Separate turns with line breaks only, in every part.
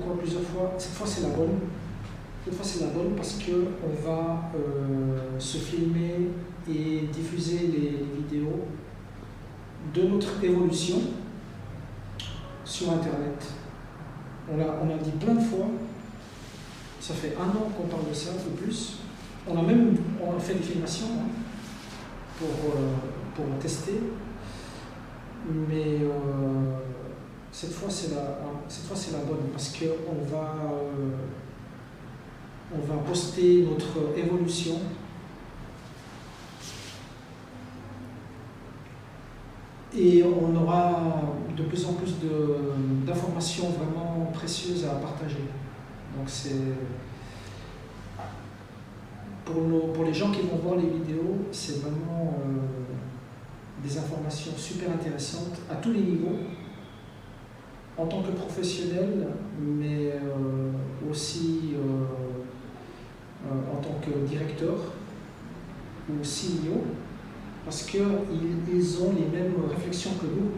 pourquoi plusieurs fois. Cette fois, c'est la bonne. Cette fois, c'est la bonne parce qu'on va se filmer et diffuser les vidéos de notre évolution sur Internet. On a dit plein de fois, ça fait 1 an qu'on parle de ça, un peu plus. On a fait des filmations pour tester, mais cette fois c'est la bonne parce qu'on va poster notre évolution et on aura de plus en plus d'informations vraiment précieuses à partager. Donc c'est pour les gens qui vont voir les vidéos, c'est vraiment des informations super intéressantes à tous les niveaux, en tant que professionnel, mais aussi en tant que directeur ou CEO, parce qu'ils ont les mêmes réflexions que nous,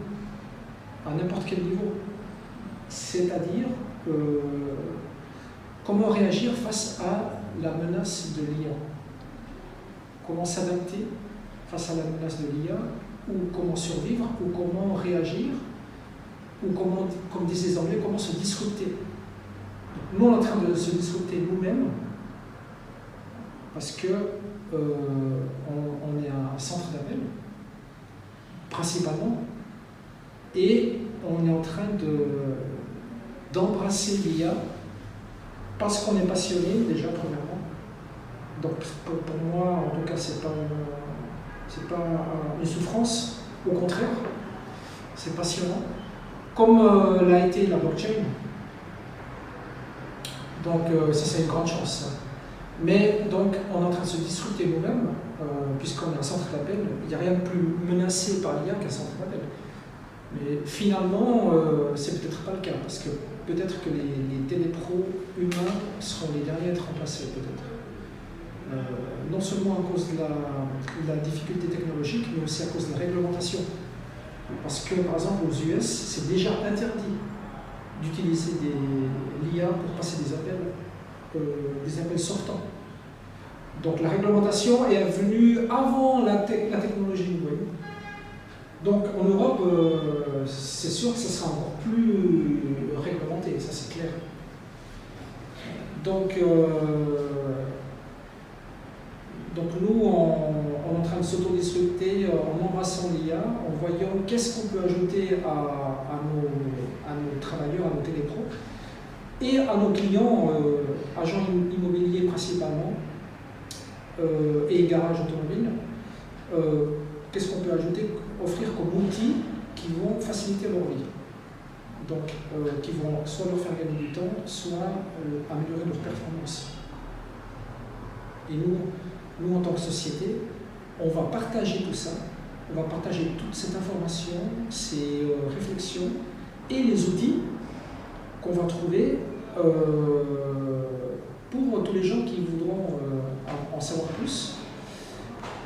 à n'importe quel niveau. C'est-à-dire comment réagir face à la menace de l'IA. Comment s'adapter face à la menace de l'IA, ou comment survivre, ou comment réagir, ou comment, comme disent les Anglais, comment se disrupter. Nous, on est en train de se disrupter nous-mêmes, parce que on est un centre d'appel, principalement, et on est en train d'embrasser l'IA parce qu'on est passionné, déjà, premièrement. Donc, pour moi, en tout cas, c'est pas une souffrance, au contraire, c'est passionnant, comme l'a été la blockchain. Donc, ça, c'est une grande chance. Mais donc, on est en train de se disrupter nous-mêmes, puisqu'on est un centre d'appel. Il n'y a rien de plus menacé par l'IA qu'un centre d'appel. Mais finalement, c'est peut-être pas le cas, parce que peut-être que les télépros humains seront les derniers à être remplacés, peut-être. Non seulement à cause de la difficulté technologique, mais aussi à cause de la réglementation. Parce que, par exemple, aux US, c'est déjà interdit d'utiliser l'IA pour passer des appels sortants. Donc la réglementation est venue avant la technologie, vous voyez. Donc en Europe, c'est sûr que ça sera encore plus réglementé, ça c'est clair. Donc nous, on est en train de s'autodisrupter en embrassant l'IA, en voyant qu'est-ce qu'on peut ajouter à nos travailleurs, à nos télépros, et à nos clients, agents immobiliers principalement, et garages automobiles. Qu'est-ce qu'on peut ajouter, offrir comme outils qui vont faciliter leur vie. Donc, qui vont soit leur faire gagner du temps, soit améliorer leur performance. Et nous, en tant que société, on va partager tout ça, on va partager toute cette information, ces réflexions et les outils qu'on va trouver pour tous les gens qui voudront en savoir plus.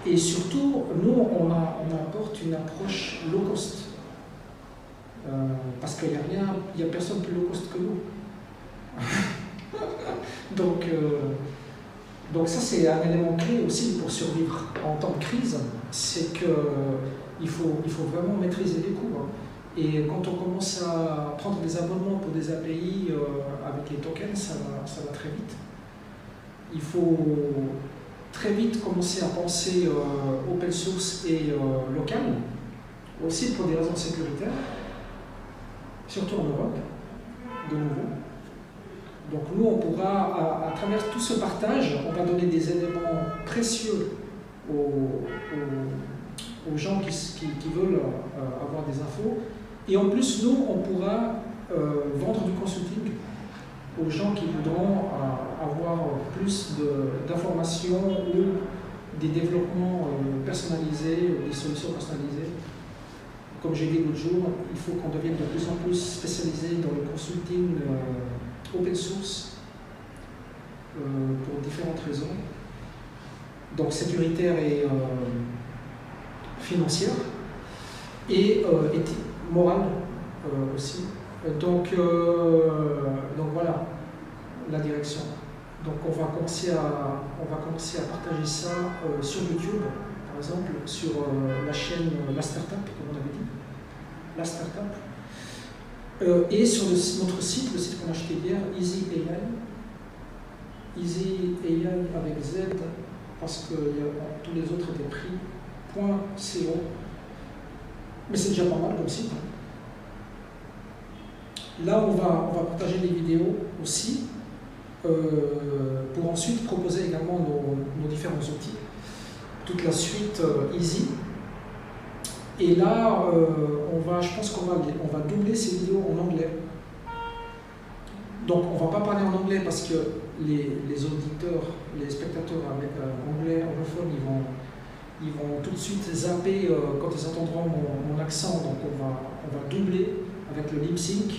Et surtout, nous, on apporte une approche low cost. Parce qu'il n'y a personne plus low cost que nous. Donc ça, c'est un élément clé aussi pour survivre en temps de crise, c'est qu'il faut vraiment maîtriser les coûts. Et quand on commence à prendre des abonnements pour des API avec les tokens, ça va très vite. Il faut très vite commencer à penser open source et local, aussi pour des raisons sécuritaires, surtout en Europe, de nouveau. Donc nous, on pourra, à travers tout ce partage, on va donner des éléments précieux aux gens qui veulent avoir des infos. Et en plus, nous, on pourra vendre du consulting aux gens qui voudront avoir plus d'informations ou des développements personnalisés, des solutions personnalisées. Comme j'ai dit l'autre jour, il faut qu'on devienne de plus en plus spécialisé dans le consulting open source pour différentes raisons. Donc sécuritaire et financière et éthique, morale aussi. Donc voilà. commencer à partager ça sur YouTube, par exemple, sur la chaîne La Startup, comme on avait dit, La Startup, et sur notre site, le site qu'on a acheté hier, Easy AI avec Z, parce que tous les autres étaient pris, .co, mais c'est déjà pas mal comme site. Là, on va partager des vidéos aussi, pour ensuite proposer également nos différents outils, toute la suite Easy. Et là, je pense qu'on va doubler ces vidéos en anglais. Donc on ne va pas parler en anglais parce que les auditeurs, les spectateurs anglais, anglophones, ils vont tout de suite zapper quand ils entendront mon accent. Donc on va doubler avec le lip sync.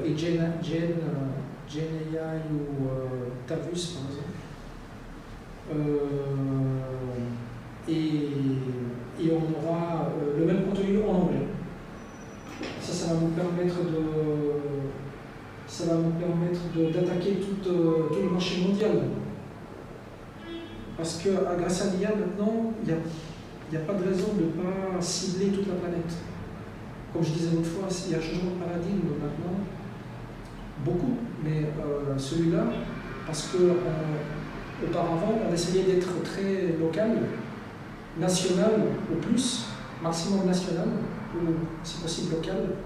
Et Gen AI ou Tavus par exemple. Et on aura le même contenu en anglais. Ça va nous permettre d'attaquer tout le marché mondial. Parce que grâce à l'IA maintenant, il n'y a pas de raison de ne pas cibler toute la planète. Comme je disais l'autre fois, il y a un changement de paradigme maintenant, beaucoup, mais celui-là, parce que auparavant, on essayait d'être très local, national au plus, maximum national, ou si possible local.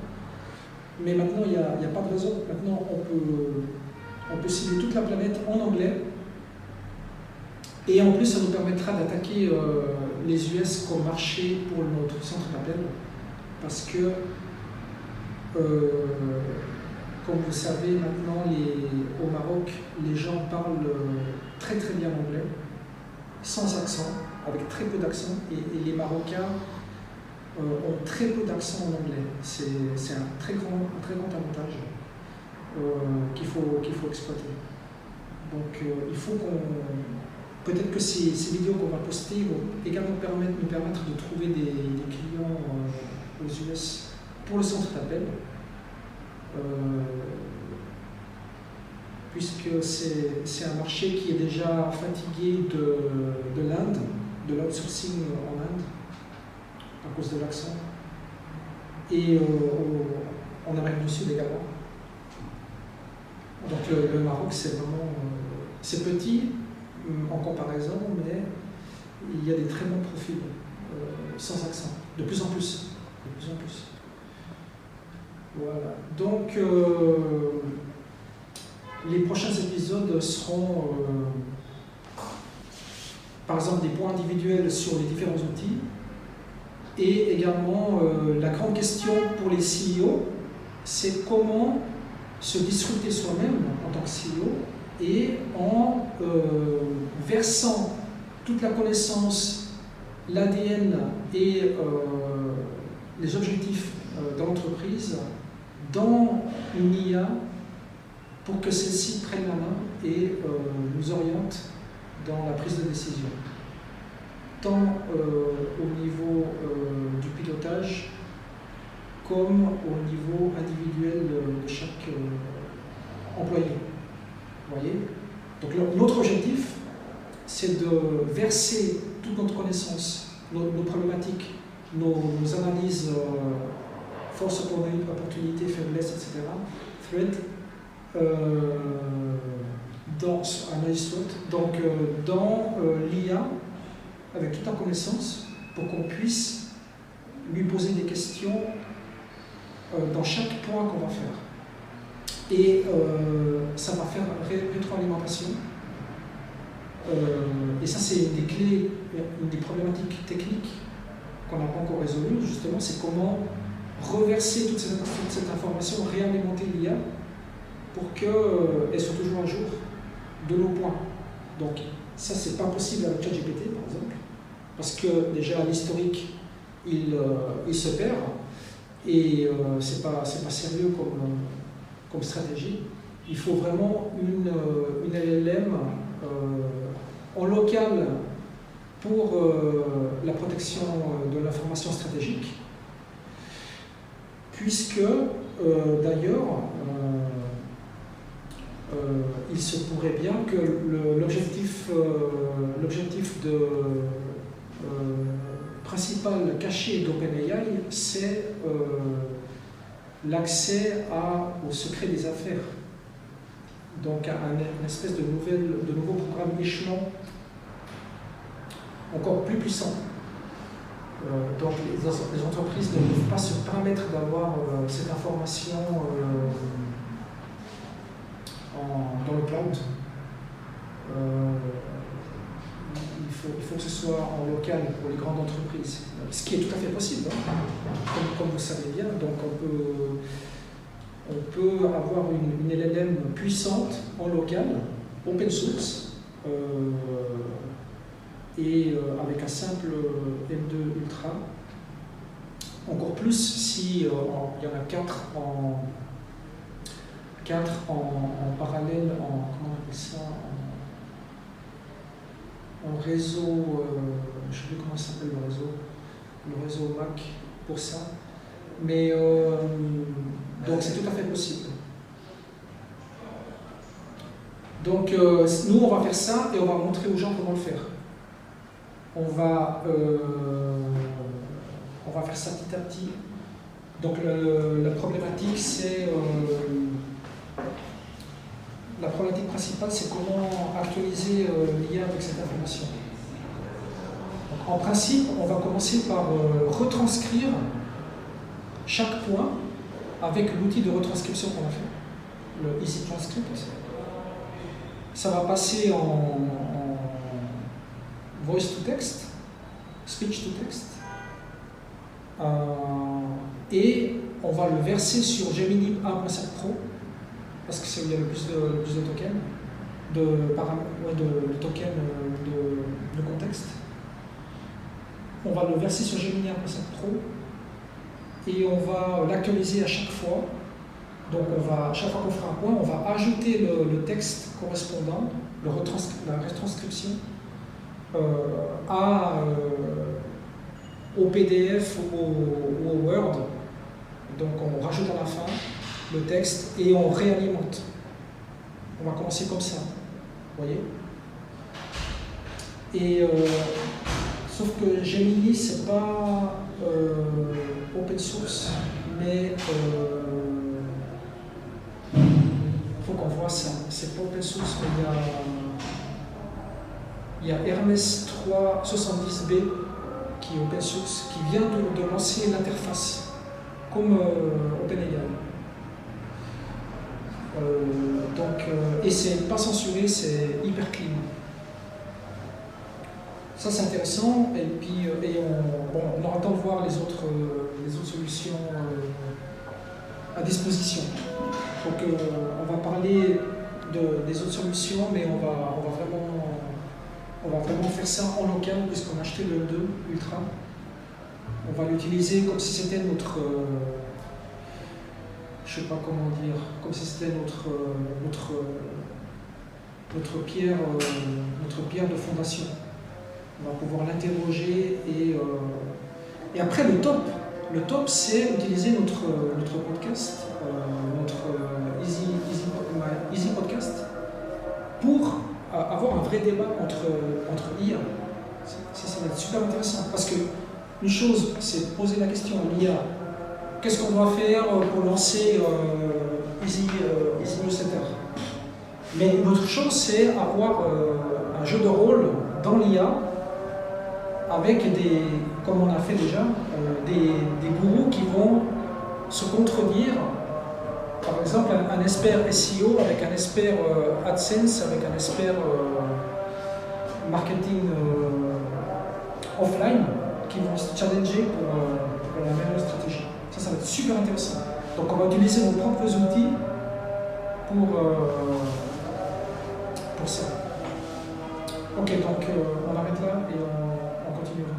Mais maintenant, il n'y a pas de raison. Maintenant, on peut cibler toute la planète en anglais. Et en plus, ça nous permettra d'attaquer les US comme marché pour notre centre d'appel. Parce que, comme vous savez, maintenant, au Maroc, les gens parlent très très bien anglais, sans accent, avec très peu d'accent. Et les Marocains ont très peu d'accent en anglais. C'est un très grand avantage qu'il faut exploiter. Donc il faut peut-être que ces vidéos qu'on va poster vont également nous permettre de trouver des clients aux US pour le centre d'appel. Puisque c'est un marché qui est déjà fatigué de l'Inde, de l'outsourcing en Inde, à cause de l'accent, et en Amérique du Sud également. Donc le Maroc, c'est vraiment c'est petit en comparaison, mais il y a des très bons profils sans accent, de plus en plus. De plus en plus. Voilà. Donc les prochains épisodes seront par exemple des points individuels sur les différents outils. Et également, la grande question pour les CEO, c'est comment se disrupter soi-même en tant que CEO et en versant toute la connaissance, l'ADN et les objectifs de l'entreprise dans une IA pour que celle-ci prenne la main et nous oriente dans la prise de décision, tant au niveau du pilotage comme au niveau individuel de chaque employé. Vous voyez ? Donc notre objectif, c'est de verser toute notre connaissance, nos problématiques, nos analyses, force, opportunité, faiblesse, etc., threat, dans l'IA, avec toute la connaissance, pour qu'on puisse lui poser des questions dans chaque point qu'on va faire. Et ça va faire rétroalimentation. Et ça, c'est une des clés, une des problématiques techniques qu'on n'a pas encore résolues, justement, c'est comment reverser toute cette information, réalimenter l'IA pour qu'elle soit toujours à jour de nos points. Donc, ça, c'est pas possible avec ChatGPT, par exemple, parce que déjà, l'historique, il se perd, et c'est pas sérieux comme stratégie. Il faut vraiment une LLM en local pour la protection de l'information stratégique, puisque d'ailleurs il se pourrait bien que l'objectif principal caché d'OpenAI, c'est l'accès au secret des affaires. Donc une espèce de nouveau programme échelon encore plus puissant. Donc les entreprises ne peuvent pas se permettre d'avoir cette information dans le cloud. Il faut que ce soit en local pour les grandes entreprises, ce qui est tout à fait possible, hein, comme vous savez bien. Donc on peut avoir une LLM puissante en local, open source, et avec un simple M2 Ultra. Encore plus si il y en a 4 en parallèle, comment on appelle ça, en réseau, je ne sais plus comment s'appelle le réseau Mac pour ça. Mais donc c'est tout à fait possible. Donc nous on va faire ça et on va montrer aux gens comment le faire. On va faire ça petit à petit. Donc la problématique c'est la problématique principale, c'est comment actualiser l'IA avec cette information. Donc, en principe, on va commencer par retranscrire chaque point avec l'outil de retranscription qu'on a fait, le Easy Transcript. Ça va passer en voice to text, speech to text, et on va le verser sur Gemini 1.5 Pro, parce que c'est où il y a le plus de tokens, de tokens de contexte. On va le verser sur Gemini 1.5 Pro et on va l'actualiser à chaque fois. Donc à chaque fois qu'on fera un point, on va ajouter le texte correspondant, la retranscription, au PDF ou au Word. Donc on rajoute à la fin le texte et on réalimente. On va commencer comme ça, vous voyez. Et sauf que Gemini c'est pas open source, mais il faut qu'on voit ça. C'est pas open source, mais il y a Hermes 370B qui est open source, qui vient de lancer l'interface comme OpenAI. Et c'est pas censuré, c'est hyper clean. Ça c'est intéressant, et puis on aura le temps de voir les autres solutions à disposition. Donc on va parler des autres solutions, mais on va vraiment faire ça en local, puisqu'on a acheté le 2 Ultra. On va l'utiliser comme si c'était notre je sais pas comment dire, comme si c'était notre pierre de fondation. On va pouvoir l'interroger et après le top c'est utiliser notre podcast, notre Easy Podcast, pour avoir un vrai débat entre IA. Ça va être super intéressant, parce que une chose c'est poser la question à l'IA. Qu'est-ce qu'on doit faire pour lancer Easy Newsletter? Mais une autre chose, c'est avoir un jeu de rôle dans l'IA avec comme on a fait déjà, des gourous qui vont se contredire. Par exemple, un expert SEO avec un expert AdSense, avec un expert marketing offline, qui vont se challenger pour la meilleure stratégie. Ça va être super intéressant. Donc on va utiliser nos propres outils pour ça. Ok, donc on arrête là et on continuera.